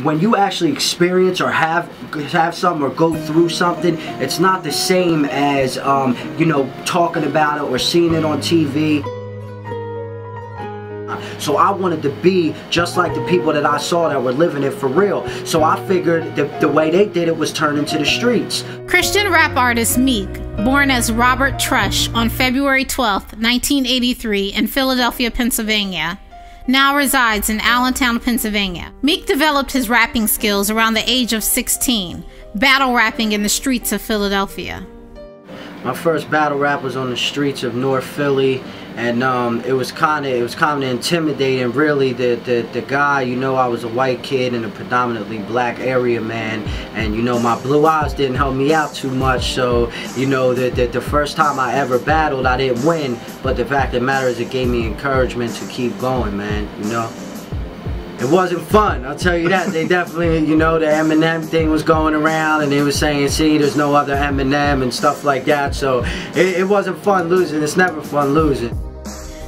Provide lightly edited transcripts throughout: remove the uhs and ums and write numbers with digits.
When you actually experience or have something or go through something, it's not the same as, you know, talking about it or seeing it on TV. So I wanted to be just like the people that I saw that were living it for real. So I figured the way they did it was turn into the streets. Christian rap artist Meek, born as Robert Trush on February 12, 1983 in Philadelphia, Pennsylvania, now resides in Allentown, Pennsylvania. Meek developed his rapping skills around the age of 16, battle rapping in the streets of Philadelphia. My first battle rap was on the streets of North Philly, and it was kind of intimidating. Really, the guy, you know, I was a white kid in a predominantly black area, man, and you know, my blue eyes didn't help me out too much. So you know, the first time I ever battled, I didn't win, but the fact of the matter is, it gave me encouragement to keep going, man. You know. It wasn't fun, I'll tell you that. They definitely, you know, the Eminem thing was going around and they were saying, see, there's no other Eminem and stuff like that. So it wasn't fun losing. It's never fun losing.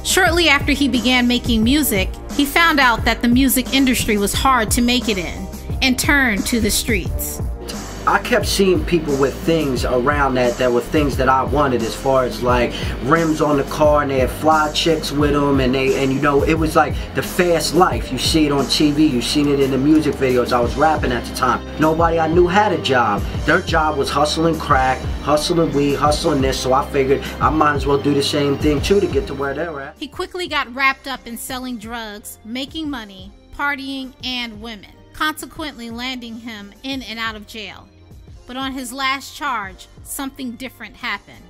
Shortly after he began making music, he found out that the music industry was hard to make it in and turned to the streets. I kept seeing people with things around that were things that I wanted, as far as like rims on the car, and they had fly chicks with them, and you know, it was like the fast life. You see it on TV, you seen it in the music videos. I was rapping at the time. Nobody I knew had a job. Their job was hustling crack, hustling weed, hustling this, so I figured I might as well do the same thing too to get to where they're at. He quickly got wrapped up in selling drugs, making money, partying, and women, consequently landing him in and out of jail. But on his last charge, something different happened.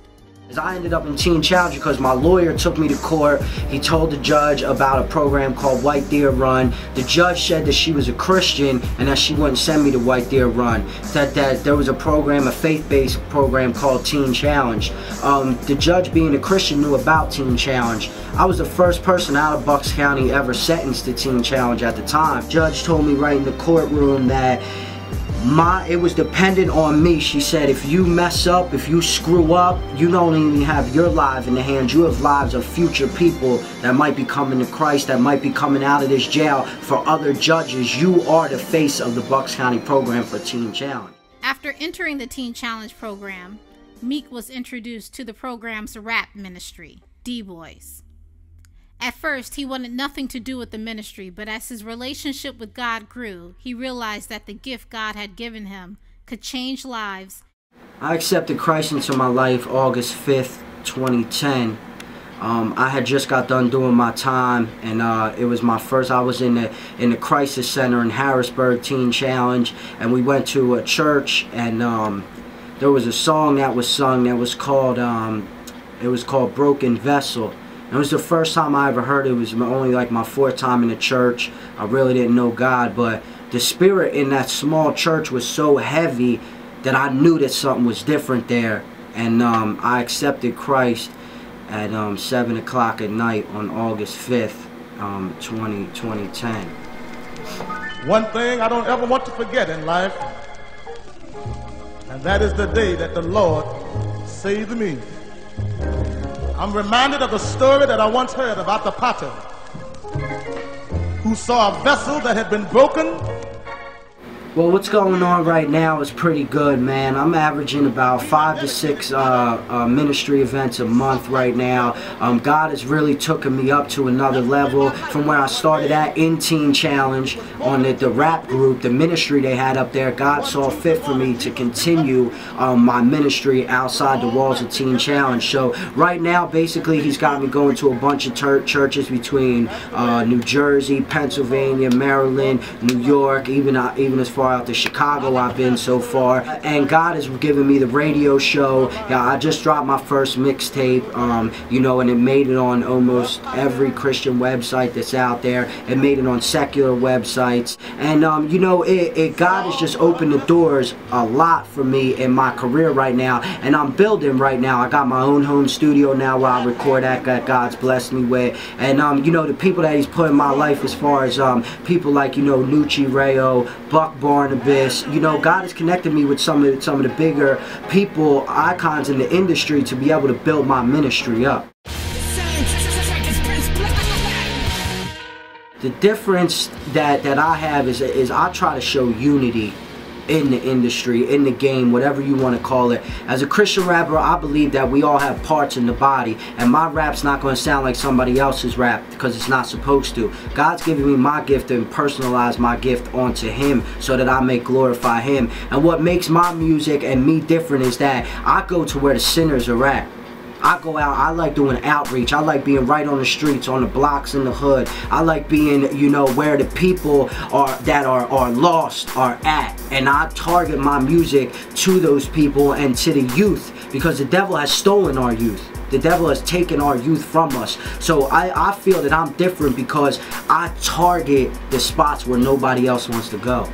I ended up in Teen Challenge because my lawyer took me to court. He told the judge about a program called White Deer Run. The judge said that she was a Christian and that she wouldn't send me to White Deer Run. That there was a program, a faith-based program called Teen Challenge. The judge, being a Christian, knew about Teen Challenge. I was the first person out of Bucks County ever sentenced to Teen Challenge at the time. The judge told me right in the courtroom that it was dependent on me. She said, if you mess up, if you screw up, you don't even have your life in the hands. You have lives of future people that might be coming to Christ, that might be coming out of this jail for other judges. You are the face of the Bucks County program for Teen Challenge. After entering the Teen Challenge program, Meek was introduced to the program's rap ministry, D-Boys. At first, he wanted nothing to do with the ministry, but as his relationship with God grew, he realized that the gift God had given him could change lives. I accepted Christ into my life August 5th, 2010. I had just got done doing my time, and it was my first. I was in the crisis center in Harrisburg, Teen Challenge, and we went to a church, and there was a song that was sung that was called Broken Vessel. It was the first time I ever heard it. It was only like my fourth time in the church. I really didn't know God, but the spirit in that small church was so heavy that I knew that something was different there. And I accepted Christ at 7 o'clock at night on August 5th, 2010. One thing I don't ever want to forget in life, and that is the day that the Lord saved me. I'm reminded of a story that I once heard about the potter who saw a vessel that had been broken. Well, what's going on right now is pretty good, man. I'm averaging about 5 to 6 ministry events a month right now. God has really taken me up to another level from where I started at in Teen Challenge on the rap group, the ministry they had up there. God saw fit for me to continue my ministry outside the walls of Teen Challenge. So right now, basically, he's got me going to a bunch of churches between New Jersey, Pennsylvania, Maryland, New York, even as far out to Chicago I've been so far. And God has given me the radio show. I just dropped my first mixtape, you know, and it made it on almost every Christian website that's out there. It made it on secular websites. And you know, God has just opened the doors a lot for me in my career right now. And I'm building right now. I got my own home studio now where I record at, that God's blessed me with. And you know, the people that he's put in my life, as far as people like, you know, Nucci Rayo, Buck Barnabas, you know, God has connected me with some of the bigger people, icons in the industry, to be able to build my ministry up. The difference that I have is I try to show unity in the industry, in the game, whatever you want to call it. As a Christian rapper, I believe that we all have parts in the body, and my rap's not going to sound like somebody else's rap because it's not supposed to. God's giving me my gift and personalize my gift onto Him so that I may glorify Him. And what makes my music and me different is that I go to where the sinners are at. I go out, I like doing outreach. I like being right on the streets, on the blocks in the hood. I like being, you know, where the people that are lost are at. And I target my music to those people and to the youth, because the devil has stolen our youth. The devil has taken our youth from us. So I feel that I'm different because I target the spots where nobody else wants to go.